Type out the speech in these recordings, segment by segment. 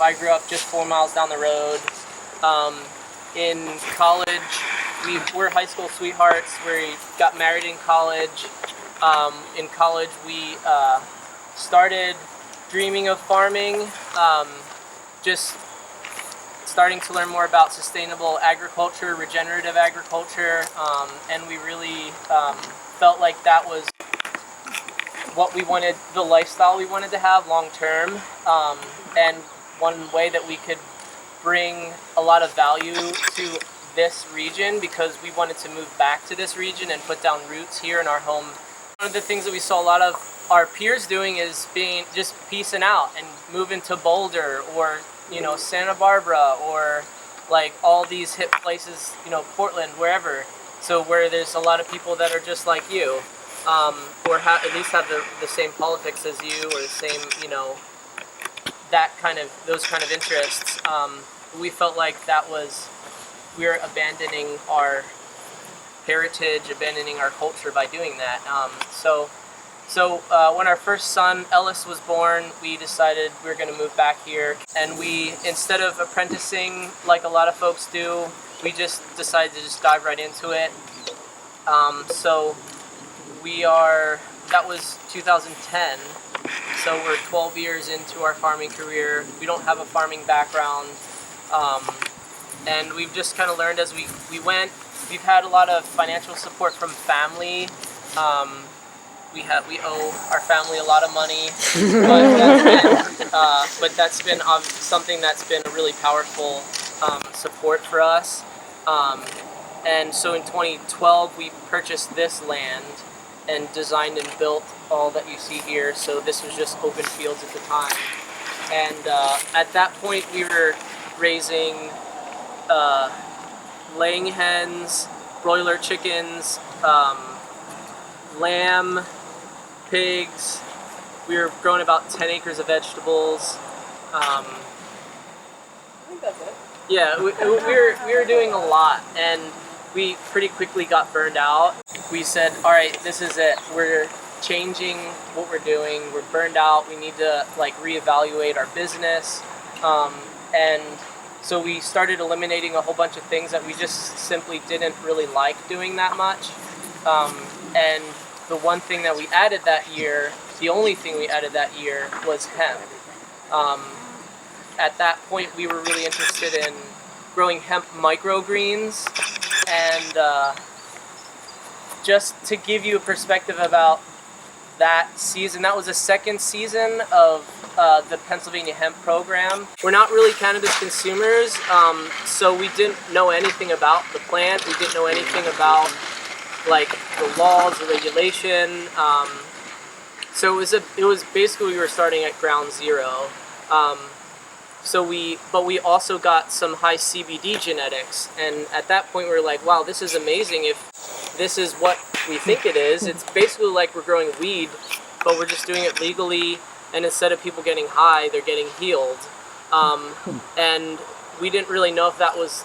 I grew up just 4 miles down the road. In college, we're high school sweethearts. We got married in college. In college, we started dreaming of farming, just starting to learn more about sustainable agriculture, regenerative agriculture, and we really felt like that was what we wanted, the lifestyle we wanted to have long term, and one way that we could bring a lot of value to this region, because we wanted to move back to this region and put down roots here in our home. One of the things that we saw a lot of our peers doing is just piecing out and moving to Boulder or Santa Barbara or like all these hip places, Portland, wherever. So where there's a lot of people that are just like you, or at least have the same politics as you, or the same, those kind of interests. We felt like we were abandoning our heritage, abandoning our culture by doing that. So when our first son, Ellis, was born, we decided we were going to move back here. And instead of apprenticing like a lot of folks do, we just decided to just dive right into it. So that was 2010. So we're 12 years into our farming career. We don't have a farming background. And we've just kind of learned as we went. We've had a lot of financial support from family. We owe our family a lot of money, but that's been something that's been a really powerful support for us. And so in 2012, we purchased this land and designed and built all that you see here. So this was just open fields at the time. And at that point, we were raising laying hens, broiler chickens, lamb, pigs. We were growing about 10 acres of vegetables. I think that's it. Yeah, we were doing a lot, and we pretty quickly got burned out. We said, all right, this is it. We're changing what we're doing. We're burned out. We need to reevaluate our business. And so we started eliminating a whole bunch of things that we just simply didn't really like doing that much. And the one thing that we added that year, the only thing we added that year, was hemp. At that point, we were really interested in growing hemp microgreens. And just to give you a perspective about that season, that was the second season of the Pennsylvania hemp program. We're not really cannabis consumers, so we didn't know anything about the plant. We didn't know anything about the laws, the regulation. So it was basically, we were starting at ground zero. But we also got some high CBD genetics, and at that point we were like, wow, this is amazing. If this is what we think it is, it's basically like we're growing weed, but we're just doing it legally, and instead of people getting high, they're getting healed. And we didn't really know if that was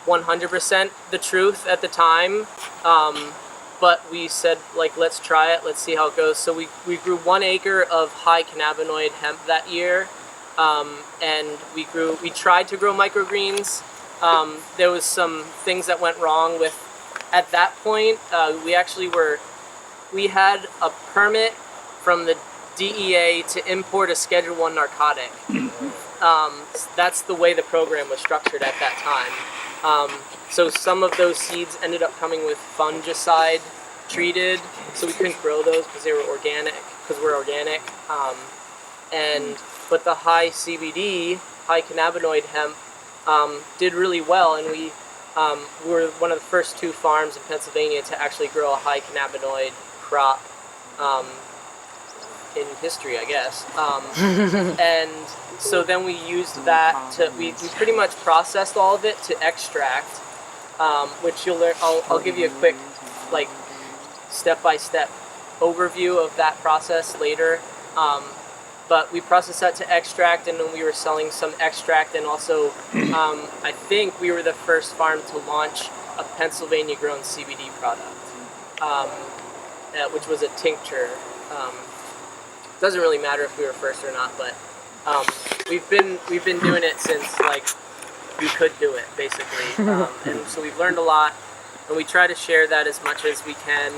100% the truth at the time, but we said, let's try it, let's see how it goes. So we grew 1 acre of high cannabinoid hemp that year, and we tried to grow microgreens. There was some things that went wrong with, at that point, we had a permit from the DEA to import a Schedule 1 narcotic. That's the way the program was structured at that time. So some of those seeds ended up coming with fungicide treated, so we couldn't grow those because they were organic, because we're organic. But the high CBD, high cannabinoid hemp did really well, and we were one of the first 2 farms in Pennsylvania to actually grow a high cannabinoid crop in history, I guess. And so then we used that we pretty much processed all of it to extract, which you'll learn. I'll give you a quick step-by-step overview of that process later. But we processed that to extract, and then we were selling some extract, and also I think we were the first farm to launch a Pennsylvania-grown CBD product, which was a tincture. Doesn't really matter if we were first or not, but we've been doing it since like we could do it basically, and so we've learned a lot, and we try to share that as much as we can.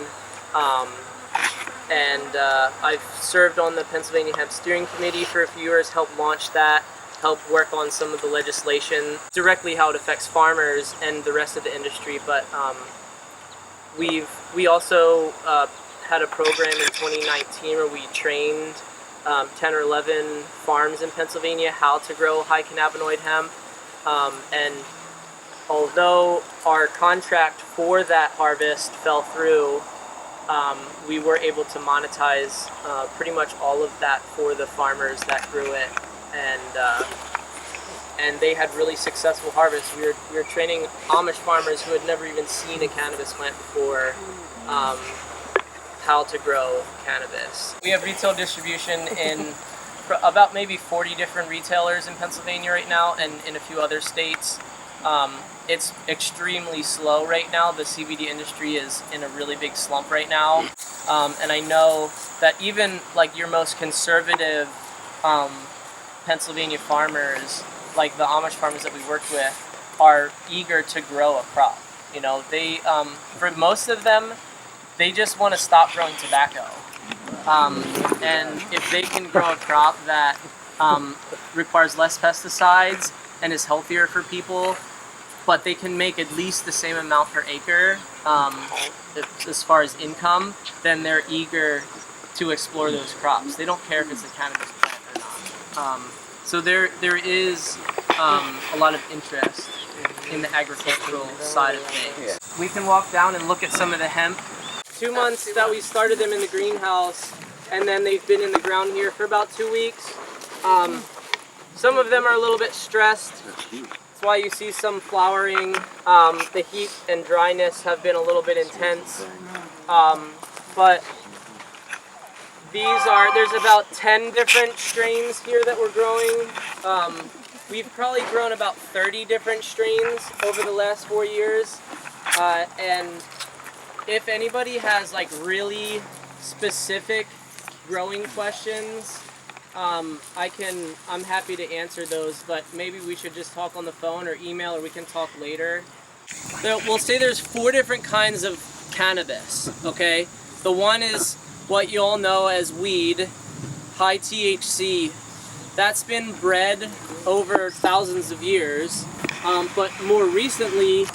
I've served on the Pennsylvania Hemp Steering Committee for a few years, helped launch that, helped work on some of the legislation, directly how it affects farmers and the rest of the industry. But we also had a program in 2019 where we trained 10 or 11 farms in Pennsylvania how to grow high cannabinoid hemp. And although our contract for that harvest fell through, we were able to monetize pretty much all of that for the farmers that grew it, and they had really successful harvests. We were training Amish farmers who had never even seen a cannabis plant before how to grow cannabis. We have retail distribution in about maybe 40 different retailers in Pennsylvania right now, and in a few other states. It's extremely slow right now. The CBD industry is in a really big slump right now. And I know that even like your most conservative Pennsylvania farmers, like the Amish farmers that we worked with, are eager to grow a crop. You know, they, for most of them, they just want to stop growing tobacco. And if they can grow a crop that requires less pesticides and is healthier for people, but they can make at least the same amount per acre as far as income, then they're eager to explore those crops. They don't care if it's a cannabis plant or not. So there is a lot of interest in the agricultural side of things. Yeah. We can walk down and look at some of the hemp. 2 months that we started them in the greenhouse, and then they've been in the ground here for about 2 weeks. Some of them are a little bit stressed. That's why you see some flowering. The heat and dryness have been a little bit intense. But there's about 10 different strains here that we're growing. We've probably grown about 30 different strains over the last 4 years. And if anybody has like really specific growing questions, I'm happy to answer those, but maybe we should just talk on the phone or email, or we can talk later. We'll say there's 4 different kinds of cannabis, okay? The one is what you all know as weed, high THC. That's been bred over thousands of years, but more recently,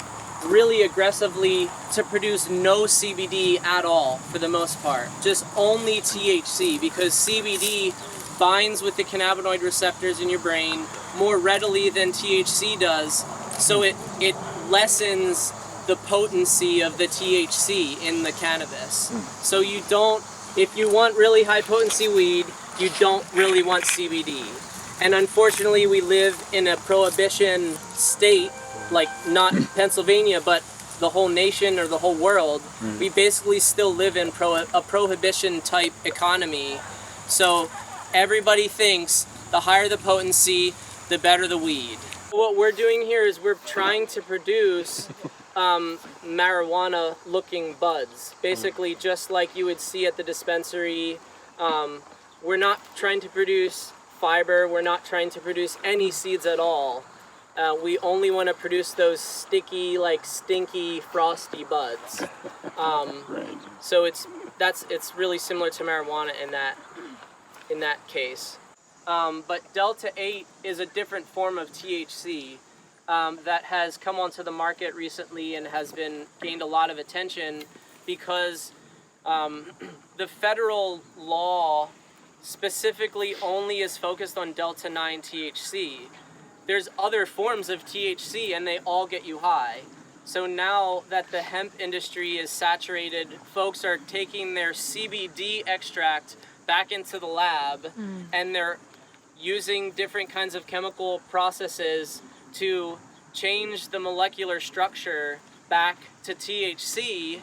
really aggressively to produce no CBD at all for the most part. Just only THC, because CBD binds with the cannabinoid receptors in your brain more readily than THC does, so it lessens the potency of the THC in the cannabis. So you don't, if you want really high potency weed, you don't really want CBD. And unfortunately we live in a prohibition state, like not Pennsylvania, but the whole nation or the whole world. We basically still live in a prohibition type economy. So everybody thinks the higher the potency, the better the weed. What we're doing here is we're trying to produce marijuana looking buds, basically just like you would see at the dispensary. We're not trying to produce fiber, we're not trying to produce any seeds at all. We only want to produce those sticky, like stinky, frosty buds. So it's really similar to marijuana in that case. But Delta 8 is a different form of THC that has come onto the market recently and has gained a lot of attention because the federal law specifically only is focused on Delta 9 THC. There's other forms of THC and they all get you high. So now that the hemp industry is saturated, folks are taking their CBD extract back into the lab and they're using different kinds of chemical processes to change the molecular structure back to THC.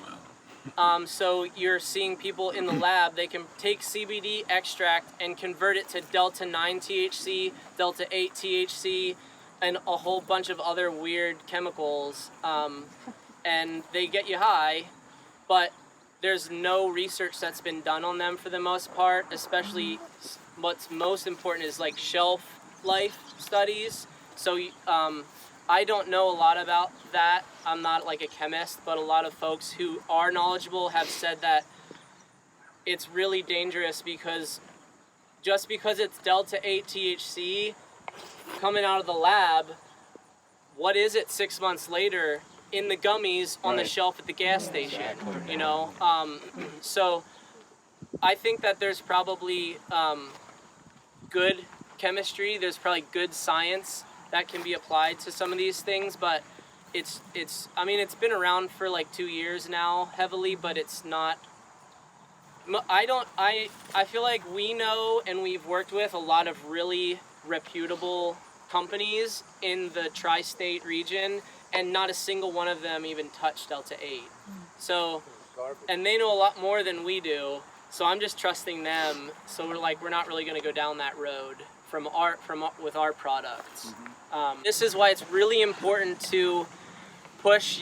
So you're seeing people in the lab, they can take CBD extract and convert it to Delta 9 THC, Delta 8 THC, and a whole bunch of other weird chemicals, and they get you high, but there's no research that's been done on them for the most part, especially what's most important is like shelf life studies. So I don't know a lot about that. I'm not like a chemist, but a lot of folks who are knowledgeable have said that it's really dangerous because just because it's delta 8 THC coming out of the lab, what is it 6 months later in the gummies on the shelf at the gas station, you know? So I think that there's probably good chemistry, there's probably good science that can be applied to some of these things, but it's I mean, it's been around for like 2 years now heavily, but it's not, I feel like we know and we've worked with a lot of really reputable companies in the tri-state region, and not a single one of them even touched Delta 8. So, and they know a lot more than we do, so I'm just trusting them. So we're not really going to go down that road with our products. This is why it's really important to push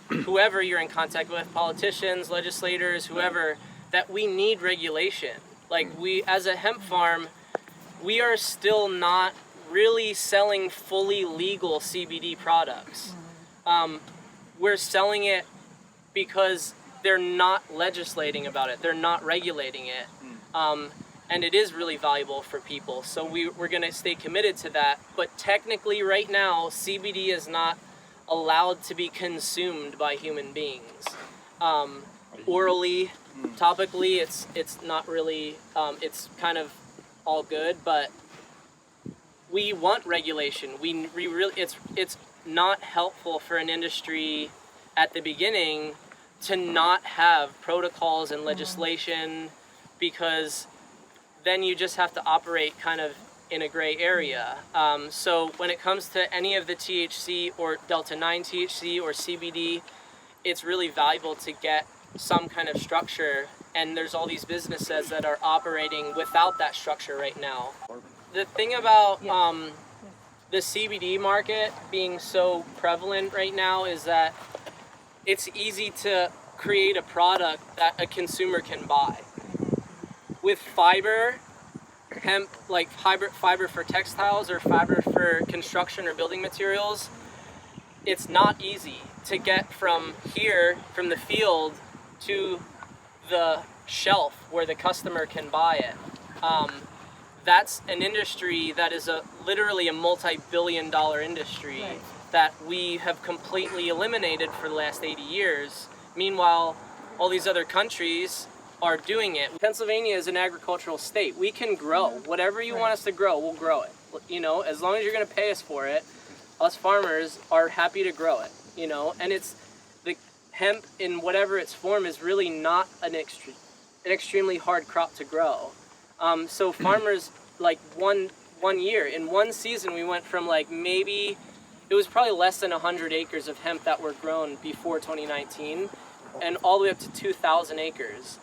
whoever you're in contact with, politicians, legislators, whoever, that we need regulation. Like, we, as a hemp farm, we are still not really selling fully legal CBD products. We're selling it because they're not legislating about it, they're not regulating it. And it is really valuable for people, so we're going to stay committed to that. But technically right now, CBD is not allowed to be consumed by human beings. Orally, topically, it's not really, it's kind of all good, but we want regulation. We really, it's not helpful for an industry at the beginning to not have protocols and legislation, because then you just have to operate kind of in a gray area. So when it comes to any of the THC or Delta 9 THC or CBD, it's really valuable to get some kind of structure, and there's all these businesses that are operating without that structure right now. The thing about the CBD market being so prevalent right now is that it's easy to create a product that a consumer can buy. With fiber, hemp, like fiber for textiles or fiber for construction or building materials, it's not easy to get from here, from the field, to the shelf where the customer can buy it. That's an industry that is literally a multi-billion-dollar industry that we have completely eliminated for the last 80 years. Meanwhile, all these other countries are doing it. Pennsylvania is an agricultural state. We can grow. Whatever you want us to grow, we'll grow it. You know, as long as you're going to pay us for it, us farmers are happy to grow it, you know. And it's, the hemp in whatever its form is really not an extremely hard crop to grow. So farmers, like one year, in one season, we went from like maybe, it was probably less than 100 acres of hemp that were grown before 2019, and all the way up to 2,000 acres.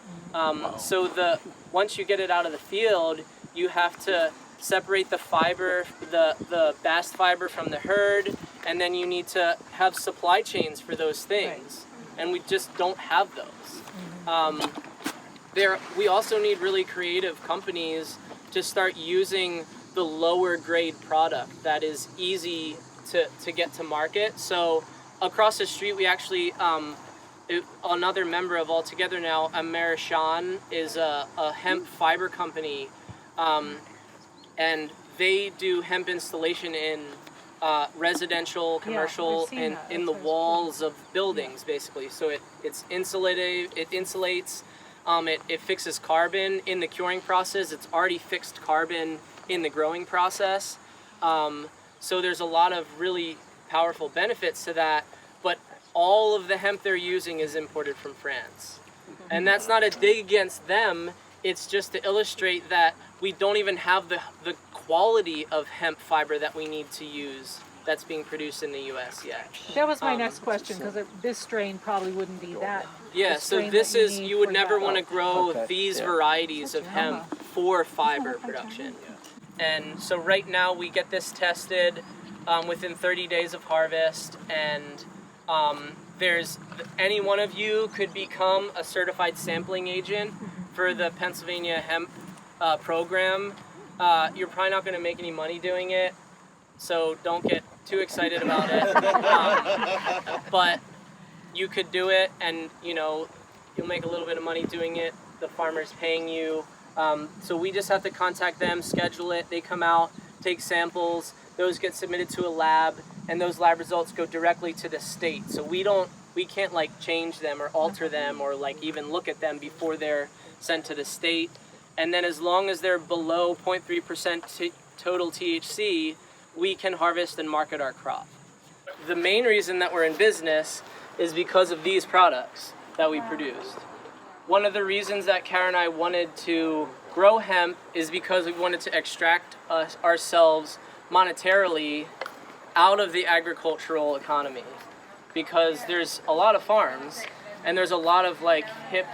So once you get it out of the field, you have to separate the fiber, the bast fiber from the herd, and then you need to have supply chains for those things. And we just don't have those. We also need really creative companies to start using the lower grade product that is easy to get to market. So across the street, we actually, another member of All Together Now, Amerishan, is a hemp fiber company, and they do hemp installation in residential, commercial, and in the walls of buildings, basically. So it insulates, it fixes carbon in the curing process. It's already fixed carbon in the growing process. So there's a lot of really powerful benefits to that, but all of the hemp they're using is imported from France. And that's not a dig against them, it's just to illustrate that we don't even have the quality of hemp fiber that we need to use that's being produced in the US yet. That was my next question, because this strain probably wouldn't be that. Yeah, so this is, you would never want to grow these varieties of hemp for fiber production. And so right now we get this tested within 30 days of harvest, and there's, any one of you could become a certified sampling agent for the Pennsylvania hemp program. You're probably not going to make any money doing it, so don't get too excited about it. But you could do it, and you'll make a little bit of money doing it. The farmer's paying you. So we just have to contact them, schedule it. They come out, take samples. Those get submitted to a lab, and those lab results go directly to the state. So we can't like change them or alter them or like even look at them before they're sent to the state. And then as long as they're below 0.3% total THC, we can harvest and market our crop. The main reason that we're in business is because of these products that we produced. One of the reasons that Kara and I wanted to grow hemp is because we wanted to extract ourselves monetarily out of the agricultural economy. Because there's a lot of farms, and there's a lot of like hip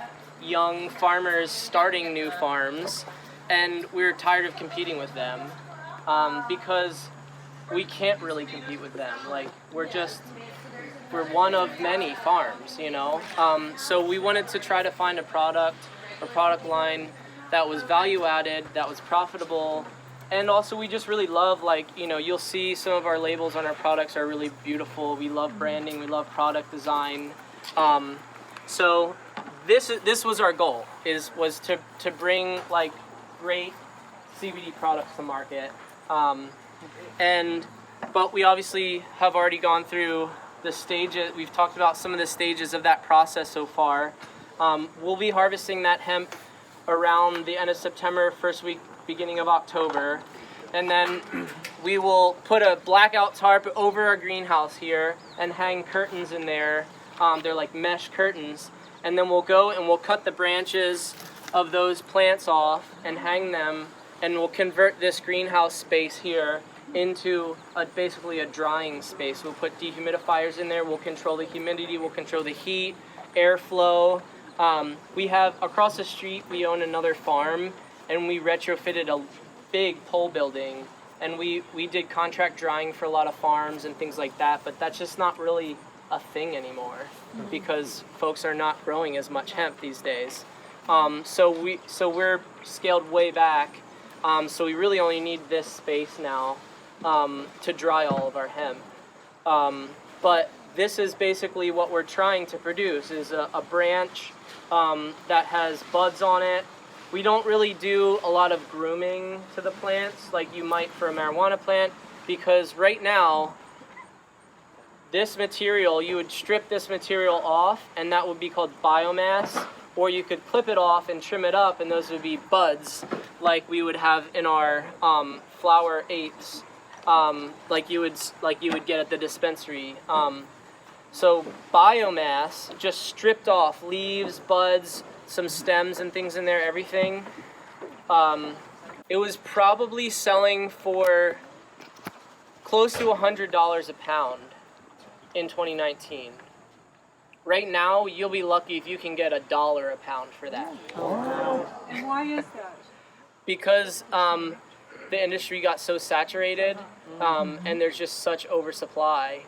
young farmers starting new farms, and we're tired of competing with them because we can't really compete with them. Like we're one of many farms, so we wanted to try to find a product line that was value added, that was profitable, and also we just really love, you'll see some of our labels on our products are really beautiful. We love branding, we love product design. So this was our goal, was to bring like great CBD products to market. But we obviously have already gone through the stages. We've talked about some of the stages of that process so far. We'll be harvesting that hemp around the end of September, first week, beginning of October. And then we will put a blackout tarp over our greenhouse here and hang curtains in there. They're like mesh curtains. And then we'll go and we'll cut the branches of those plants off and hang them, and we'll convert this greenhouse space here into basically a drying space. We'll put dehumidifiers in there, we'll control the humidity, we'll control the heat, airflow. We have, across the street, we own another farm, and we retrofitted a big pole building, and we did contract drying for a lot of farms and things like that, but that's just not really a thing anymore because folks are not growing as much hemp these days. So we're scaled way back. So we really only need this space now to dry all of our hemp. But this is basically what we're trying to produce, is a branch that has buds on it. We don't really do a lot of grooming to the plants like you might for a marijuana plant, because right now, this material, you would strip this material off, and that would be called biomass, or you could clip it off and trim it up, and those would be buds, like we would have in our flower apes, like you would get at the dispensary. So biomass, just stripped off, leaves, buds, some stems and things in there, everything. It was probably selling for close to $100 a pound in 2019. Right now, you'll be lucky if you can get $1 a pound for that. Oh. And why is that? Because the industry got so saturated, and there's just such oversupply.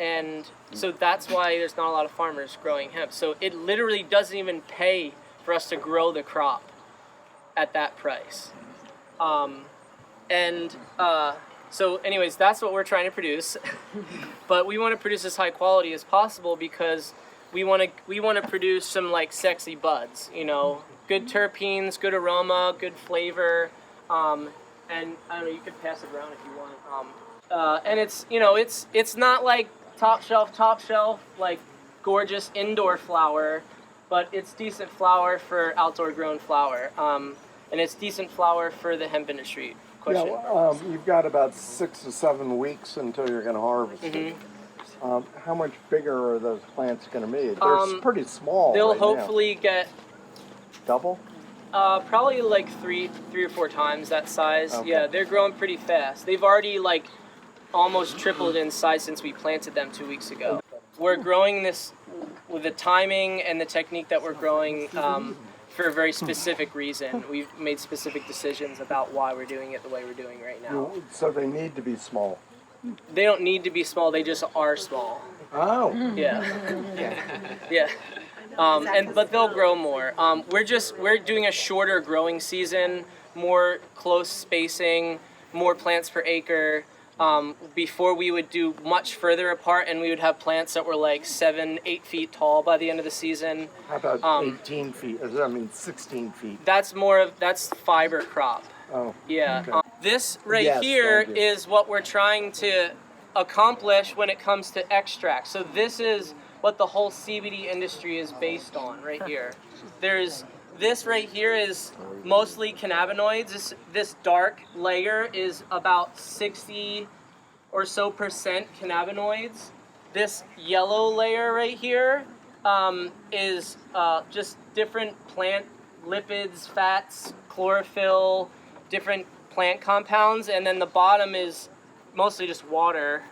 And so that's why there's not a lot of farmers growing hemp. So it literally doesn't even pay for us to grow the crop at that price. So anyways, that's what we're trying to produce. But we want to produce as high quality as possible because we want to produce some like sexy buds, good terpenes, good aroma, good flavor. And I don't know, you could pass it around if you want. And it's not like top shelf, like gorgeous indoor flower, but it's decent flower for outdoor grown flower. And it's decent flower for the hemp industry. You've got about 6 to 7 weeks until you're going to harvest it. How much bigger are those plants going to be? They're pretty small. They'll right hopefully get double. Probably like three or four times that size. Okay. Yeah, they're growing pretty fast. They've already like almost tripled in size since we planted them 2 weeks ago. We're growing this with the timing and the technique that we're growing for a very specific reason. We've made specific decisions about why we're doing it the way we're doing right now. So they need to be small. They don't need to be small, they just are small. Oh. Yeah. Yeah. But they'll grow more. We're doing a shorter growing season, more close spacing, more plants per acre. Before we would do much further apart, and we would have plants that were like 7-8 feet tall by the end of the season. How about 18 feet? I mean 16 feet. That's fiber crop. Oh. Yeah. Okay. This right here is what we're trying to accomplish when it comes to extract. So this is what the whole CBD industry is based on right here. This right here is mostly cannabinoids. This dark layer is about 60 or so percent cannabinoids. This yellow layer right here is just different plant lipids, fats, chlorophyll, different plant compounds, and then the bottom is mostly just water.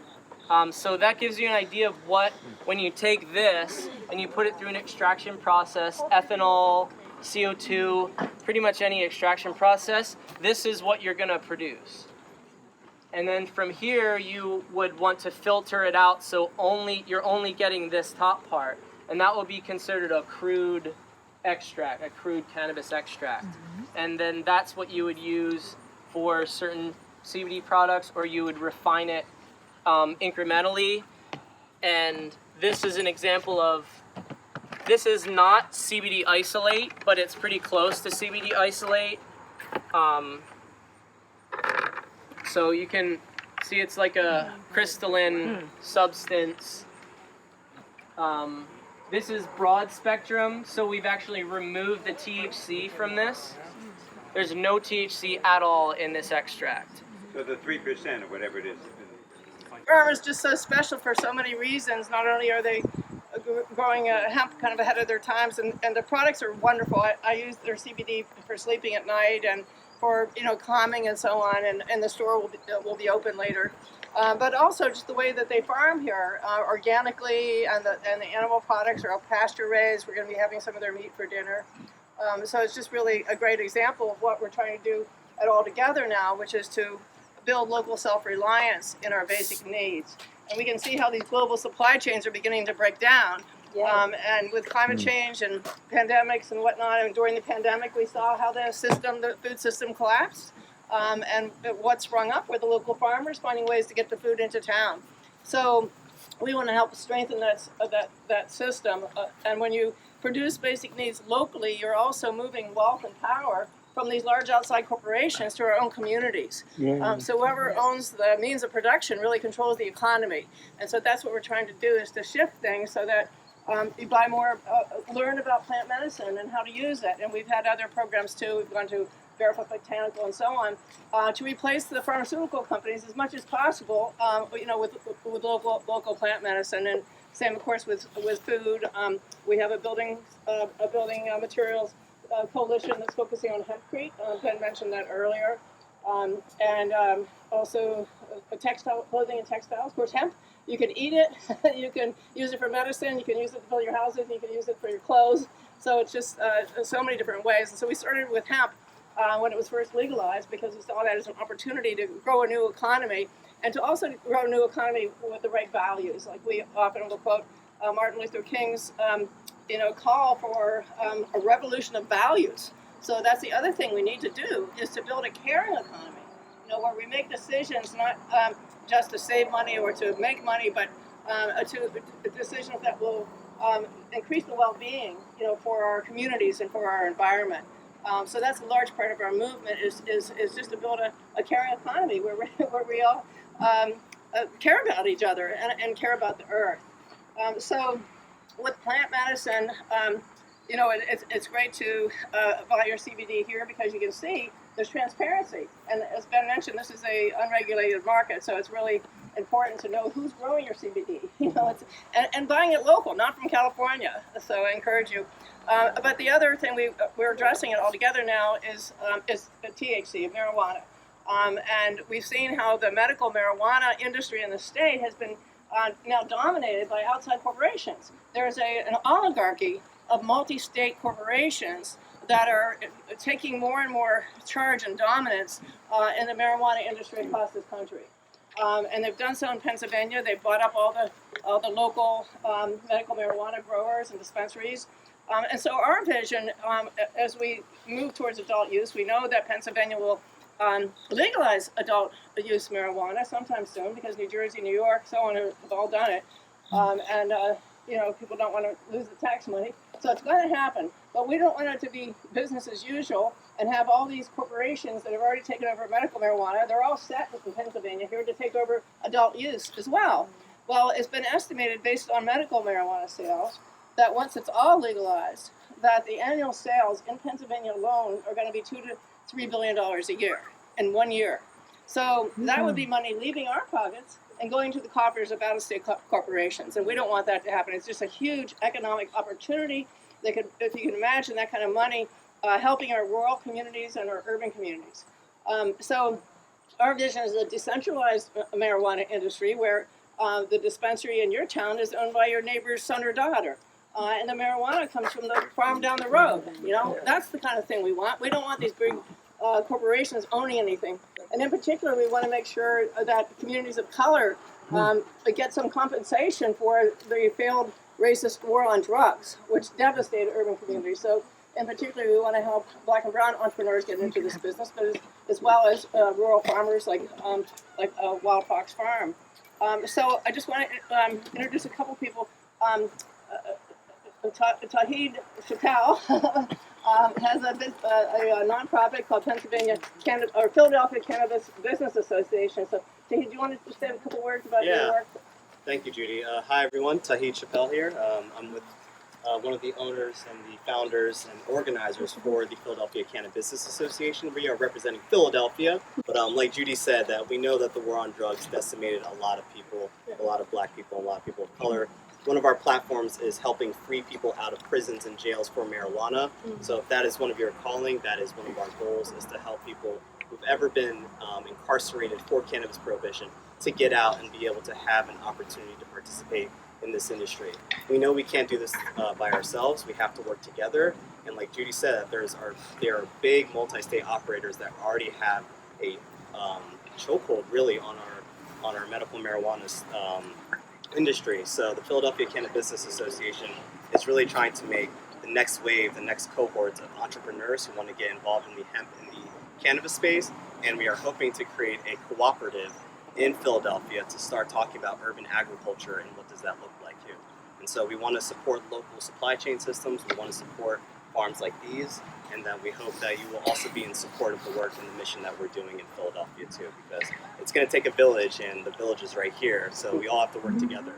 So that gives you an idea of what, when you take this and you put it through an extraction process, ethanol, CO2, pretty much any extraction process, this is what you're going to produce. And then from here, you would want to filter it out so you're only getting this top part. And that will be considered a crude extract, a crude cannabis extract. And then that's what you would use for certain CBD products, or you would refine it incrementally. And this is an example of, this is not CBD isolate, but it's pretty close to CBD isolate. So you can see it's like a crystalline substance. This is broad spectrum, so we've actually removed the THC from this. There's no THC at all in this extract. So the 3% or whatever it is. Farm is just so special for so many reasons. Not only are they growing hemp kind of ahead of their times, and the products are wonderful. I use their CBD for sleeping at night and for calming and so on. And the store will be open later. But also just the way that they farm here organically, and the animal products are all pasture raised. We're going to be having some of their meat for dinner. So it's just really a great example of what we're trying to do at All Together now, which is to build local self-reliance in our basic needs. And we can see how these global supply chains are beginning to break down. And with climate change and pandemics and whatnot, and during the pandemic we saw how the food system collapsed. And what sprung up were the local farmers finding ways to get the food into town. So we want to help strengthen that system. And when you produce basic needs locally, you're also moving wealth and power from these large outside corporations to our own communities. So whoever owns the means of production really controls the economy. And so that's what we're trying to do, is to shift things so that you buy more, learn about plant medicine and how to use it. And we've had other programs too. We've gone to Verify Botanical and so on, to replace the pharmaceutical companies as much as possible, with local plant medicine. And same, of course, with food. We have a building materials coalition that's focusing on hempcrete. Ben mentioned that earlier. And also clothing and textiles. Of course, hemp, you can eat it, you can use it for medicine, you can use it to build your houses, you can use it for your clothes. So it's just so many different ways. And so we started with hemp when it was first legalized, because we saw that as an opportunity to grow a new economy, and to also grow a new economy with the right values. Like we often will quote Martin Luther King's call for a revolution of values. So that's the other thing we need to do, is to build a caring economy, where we make decisions not just to save money or to make money, but decisions that will increase the well-being, for our communities and for our environment. So that's a large part of our movement, is just to build a caring economy where we all care about each other and care about the earth. So with plant medicine, it's great to buy your CBD here, because you can see there's transparency. And as Ben mentioned, this is a unregulated market, so it's really important to know who's growing your CBD. And buying it local, not from California. So I encourage you. But the other thing we're addressing it all together now is the THC, marijuana. And we've seen how the medical marijuana industry in the state has been now dominated by outside corporations. There's an oligarchy of multi-state corporations that are taking more and more charge and dominance in the marijuana industry across this country. And they've done so in Pennsylvania. They've bought up all the local medical marijuana growers and dispensaries. And so our vision, as we move towards adult use, we know that Pennsylvania will legalize adult use marijuana sometime soon, because New Jersey, New York, so on have all done it. And people don't want to lose the tax money. So it's going to happen. But we don't want it to be business as usual and have all these corporations that have already taken over medical marijuana. They're all set in Pennsylvania here to take over adult use as well. Well, it's been estimated based on medical marijuana sales that once it's all legalized, that the annual sales in Pennsylvania alone are going to be $2 to $3 billion a year in 1 year. So that would be money leaving our pockets and going to the coffers of out-of-state corporations, and we don't want that to happen. It's just a huge economic opportunity. They could, if you can imagine that kind of money, helping our rural communities and our urban communities. So our vision is a decentralized marijuana industry where the dispensary in your town is owned by your neighbor's son or daughter. And the marijuana comes from the farm down the road. That's the kind of thing we want. We don't want these big corporations owning anything. And in particular, we want to make sure that communities of color get some compensation for the failed racist war on drugs, which devastated urban communities. So in particular, we want to help Black and brown entrepreneurs get into this business, but as well as rural farmers like Wild Fox Farm. So I just want to introduce a couple people. Tawheed Chappell has a nonprofit called Philadelphia Cannabis Business Association. So, Tawheed, do you want to say a couple words about your work? Thank you, Judy. Hi, everyone. Tawheed Chappell here. I'm with one of the owners and the founders and organizers for the Philadelphia Cannabis Business Association. We are representing Philadelphia, but like Judy said, that we know that the war on drugs decimated a lot of people, a lot of Black people, a lot of people of color. One of our platforms is helping free people out of prisons and jails for marijuana. So if that is one of your calling, that is one of our goals, is to help people who've ever been incarcerated for cannabis prohibition to get out and be able to have an opportunity to participate in this industry. We know we can't do this by ourselves. We have to work together. And like Judy said, there are big multi-state operators that already have a chokehold really on our medical marijuana industry. So the Philadelphia Cannabis Business Association is really trying to make the next wave, the next cohort of entrepreneurs who want to get involved in the hemp and the cannabis space. And we are hoping to create a cooperative in Philadelphia to start talking about urban agriculture and what does that look like here. And so we want to support local supply chain systems. We want to support farms like these. And then we hope that you will also be in support of the work and the mission that we're doing in Philadelphia too, because it's going to take a village, and the village is right here. So we all have to work together.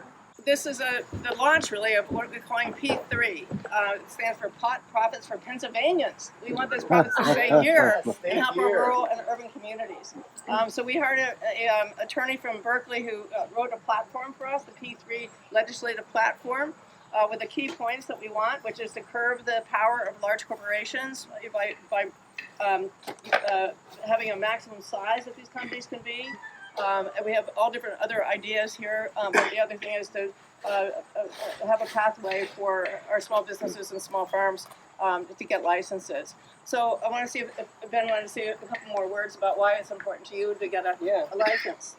This is the launch, really, of what we're calling P3. It stands for Profits for Pennsylvanians. We want those profits to stay here and help our rural and urban communities. So we hired an attorney from Berkeley who wrote a platform for us, the P3 legislative platform, with the key points that we want, which is to curb the power of large corporations by having a maximum size that these companies can be. And we have all different other ideas here, but the other thing is to have a pathway for our small businesses and small farms to get licenses. So I want to see if Ben wanted to say a couple more words about why it's important to you to get a license.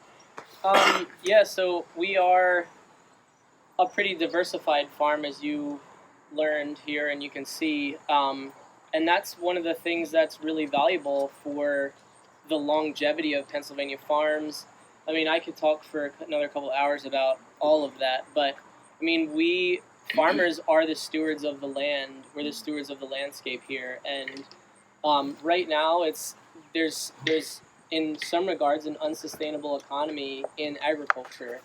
So we are a pretty diversified farm, as you learned here and you can see. And that's one of the things that's really valuable for the longevity of Pennsylvania farms. I mean, I could talk for another couple hours about all of that, but I mean, we farmers are the stewards of the land. We're the stewards of the landscape here, and right now there's in some regards an unsustainable economy in agriculture.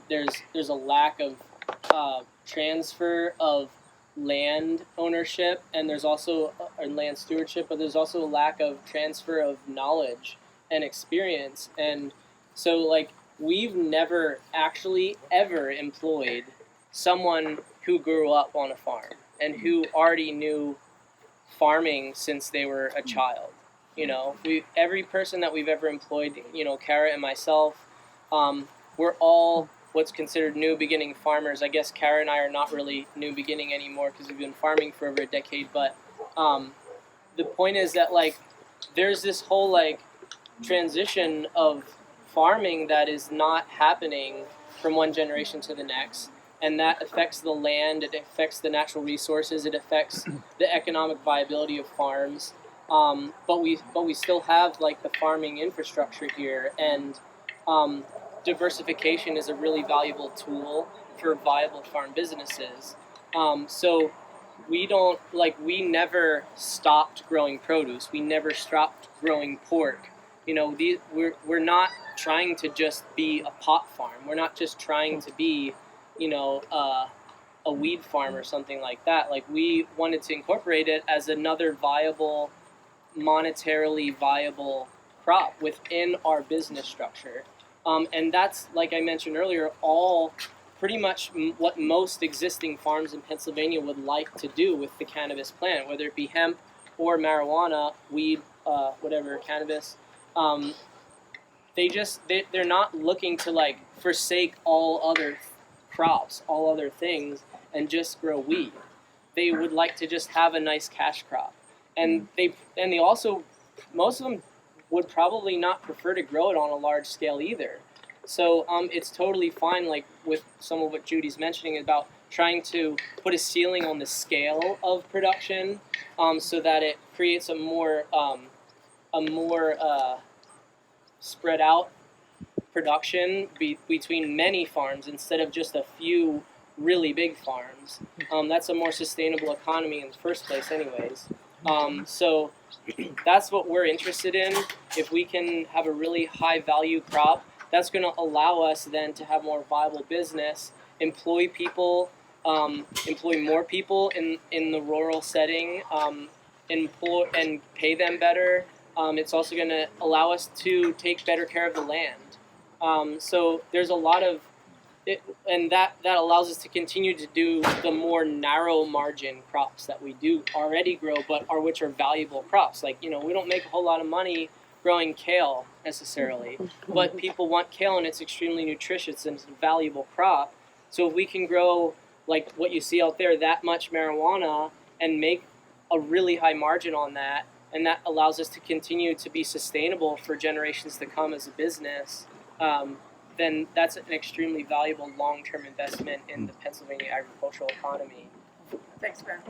There's a lack of transfer of land ownership, and there's also land stewardship, but there's also a lack of transfer of knowledge and experience. And so, like, we've never actually ever employed someone who grew up on a farm and who already knew farming since they were a child. You know, every person that we've ever employed, you know, Kara and myself, we're all what's considered new beginning farmers. I guess Kara and I are not really new beginning anymore because we've been farming for over a decade. But the point is that, like, there's this whole, like, transition of farming that is not happening from one generation to the next. and that affects the land, it affects the natural resources, it affects the economic viability of farms. But we still have like the farming infrastructure here, and diversification is a really valuable tool for viable farm businesses. So we never stopped growing produce. We never stopped growing pork. We're not trying to just be a pot farm. We're not just trying to be, a weed farm or something like that. Like, we wanted to incorporate it as another viable, monetarily viable crop within our business structure. And that's, like I mentioned earlier, all pretty much what most existing farms in Pennsylvania would like to do with the cannabis plant, whether it be hemp or marijuana, weed, whatever, cannabis. They're not looking to like forsake all other crops, all other things, and just grow weed. They would like to just have a nice cash crop, and they also, most of them would probably not prefer to grow it on a large scale either. So it's totally fine, like with some of what Judy's mentioning about trying to put a ceiling on the scale of production, so that it creates a more spread out production between many farms instead of just a few really big farms. That's a more sustainable economy in the first place anyways. So that's what we're interested in. If we can have a really high value crop, that's going to allow us then to have more viable business, employ people, employ more people in the rural setting, employ and pay them better. It's also going to allow us to take better care of the land. So there's a lot of it, and that allows us to continue to do the more narrow margin crops that we do already grow, which are valuable crops. Like, we don't make a whole lot of money growing kale necessarily, but people want kale and it's extremely nutritious and it's a valuable crop. So if we can grow, like what you see out there, that much marijuana and make a really high margin on that, and that allows us to continue to be sustainable for generations to come as a business, then that's an extremely valuable long-term investment in the Pennsylvania agricultural economy. Thanks, Ben.